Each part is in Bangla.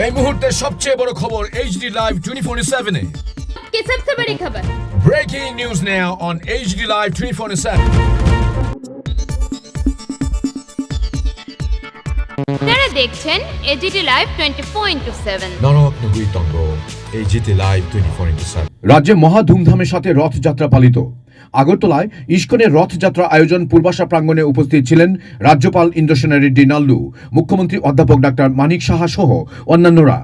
এই মুহূর্তের সবচেয়ে বড় খবর HD Live 24/7 এ। की सबसे बड़ी खबर। Breaking news now on HD Live 24/7। আপনারা দেখছেন এজিটি লাইভ 24/7। নরক নগুইতঙ্গ HD Live 24/7। রাজ্যে মহা ধুমধামের সাথে রথযাত্রা পালিত। আগরতলায় ইস্কনের রথযাত্রা আয়োজন পূর্বাশা প্রাঙ্গণে উপস্থিত ছিলেন রাজ্যপাল ইন্দ্রসেন রেড্ডি নাল্লু, মুখ্যমন্ত্রী অধ্যাপক ডাক্তার মানিক সাহা সহ অন্যান্যরা।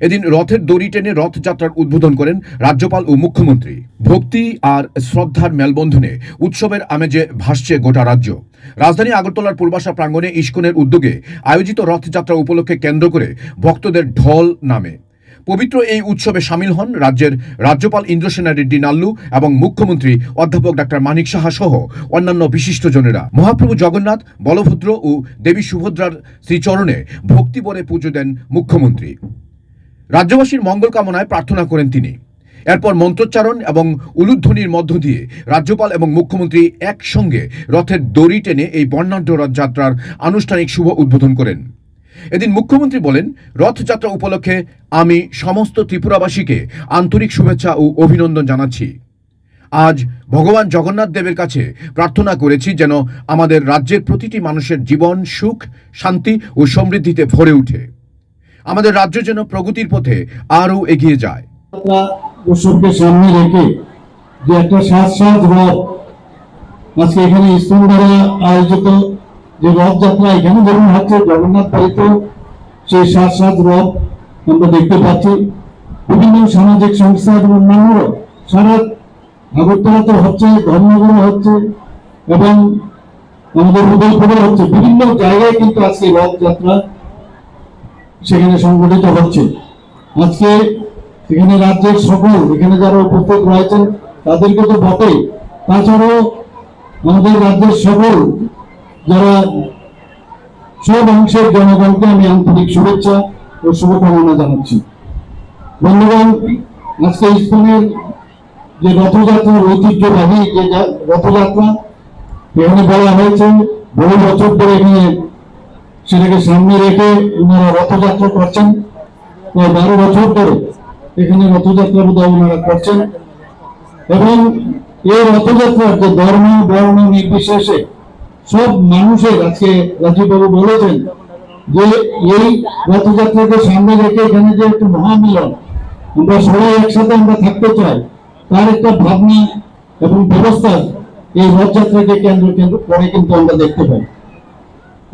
এদিন রথের দড়ি টেনে রথযাত্রার উদ্বোধন করেন রাজ্যপাল ও মুখ্যমন্ত্রী। ভক্তি আর শ্রদ্ধার মেলবন্ধনে উৎসবের আমেজে ভাসছে গোটা রাজ্য। রাজধানী আগরতলার পূর্বাশা প্রাঙ্গণে ইস্কনের উদ্যোগে আয়োজিত রথযাত্রা উপলক্ষে কেন্দ্র করে ভক্তদের ঢল নামে। পবিত্র এই উৎসবে সামিল হন রাজ্যের রাজ্যপাল ইন্দ্রসেন রেড্ডি নাল্লু এবং মুখ্যমন্ত্রী অধ্যাপক ডাক্তার মানিক সাহা সহ অন্যান্য বিশিষ্টজনেরা। মহাপ্রভু জগন্নাথ, বলভদ্র ও দেবী সুভদ্রার শ্রীচরণে ভক্তিভরে পুজো দেন মুখ্যমন্ত্রী। রাজ্যবাসীর মঙ্গল কামনায় প্রার্থনা করেন তিনি। এরপর মন্ত্রোচ্চারণ এবং উলুধ্বনির মধ্য দিয়ে রাজ্যপাল এবং মুখ্যমন্ত্রী একসঙ্গে রথের দড়ি টেনে এই বর্ণাঢ্য রথযাত্রার আনুষ্ঠানিক শুভ উদ্বোধন করেন। এদিন মুখ্যমন্ত্রী বলেন, রথযাত্রা উপলক্ষে আমি সমস্ত ত্রিপুরাবাসীকে আন্তরিক শুভেচ্ছা ও অভিনন্দন জানাচ্ছি। আজ ভগবান জগন্নাথ দেবের কাছে প্রার্থনা করেছি যেন আমাদের রাজ্যের প্রতিটি মানুষের জীবন সুখ, শান্তি ও সমৃদ্ধিতে ভরে ওঠে। আমাদের রাজ্য যেন প্রগতির পথে আরও এগিয়ে যায়। উৎসবকে সামনে রেখে যে একটা সাজ রথ আজকে এখানে ইস্কন দ্বারা আয়োজিত যে রথযাত্রা এখানে যেমন হচ্ছে জগন্নাথ পালিত সেই সাজ রথ আমরা দেখতে পাচ্ছি। বিভিন্ন সামাজিক সংস্থা এবং অন্যান্যরা সারা আগরতলাতে হচ্ছে, ধর্মগুলো হচ্ছে এবং আমাদের উদয়পুরে হচ্ছে, বিভিন্ন জায়গায় কিন্তু আজকে রথযাত্রা সেখানে সংগঠিত হচ্ছে। আজকে এখানে রাজ্যের সকল এখানে যারা উপস্থিত রয়েছেন তাদেরকে তো বটেই, তাছাড়াও আমাদের রাজ্যের সকল যারা সব অংশের জনগণকে আমি আন্তরিক শুভেচ্ছা ও শুভকামনা জানাচ্ছি। বন্ধুগণ, আজকে ইস্কনের যে রথযাত্রার ঐতিহ্যবাহী যে রথযাত্রা এখানে বলা হয়েছে, বহু বছর ধরে এখানে সেটাকে সামনে রেখে ওনারা রথযাত্রা করছেন। 12 বছর ধরে এখানে রথযাত্রা বোধহয় ওনারা করছেন এবং এই রথযাত্রার যে ধর্ম বর্ণ নির্বিশেষে সব মানুষের, আজকে রাজীববাবু বলেছেন যে এই রথযাত্রাকে সামনে রেখে এখানে যে একটু মহামিলন, আমরা সবাই একসাথে আমরা থাকতে চাই, তার একটা ভাবনা এবং ব্যবস্থা এই রথযাত্রাকে কেন্দ্র করে কিন্তু আমরা দেখতে পাই।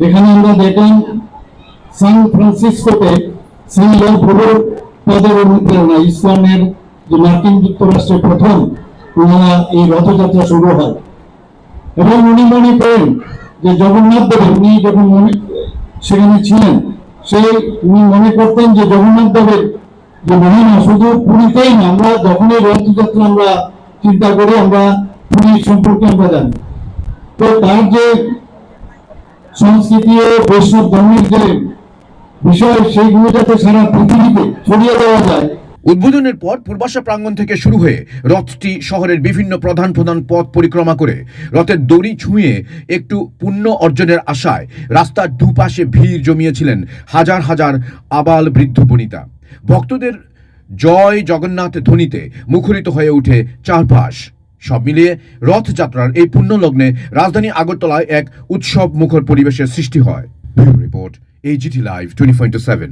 এখানে আমরা দেখলাম সান ফ্রান্সিসকোতে সিঙ্গল পুরো পদের অনুপ্রেরণা ইসলামের যে মার্কিন যুক্তরাষ্ট্রের প্রথম ওনারা এই রথযাত্রা শুরু হয় এবং উনি মনে করেন যে জগন্নাথ দেব উনি যখন সেখানে ছিলেন উনি মনে করতেন যে জগন্নাথ দেবের যে মহিমা শুধু পুরীতেই না, আমরা যখনই রথযাত্রা আমরা চিন্তা করি আমরা পুরী সম্পর্কে আমরা জানি। তো তার যে সংস্কৃতি ও বৈষ্ণব ধর্মের যে বিষয় সেইগুলো যাতে সারা পৃথিবীতে ছড়িয়ে দেওয়া যায়। উদ্বোধনের পর পূর্বাশা প্রাঙ্গণ থেকে শুরু হয়ে রথটি শহরের বিভিন্ন প্রধান পথ পরিক্রমা করে রথের দড়ি ছুঁয়ে একটু পুণ্য অর্জনের আশায় রাস্তার দুপাশে ভিড় জমিয়েছিলেন হাজার হাজার আবাল বৃদ্ধ বনিতা। ভক্তদের জয় জগন্নাথ ধ্বনিতে মুখরিত হয়ে ওঠে চারপাশ। সব মিলিয়ে রথযাত্রার এই পুণ্যলগ্নে রাজধানী আগরতলায় এক উৎসব মুখর পরিবেশের সৃষ্টি হয়। Report AGT Live 24/7।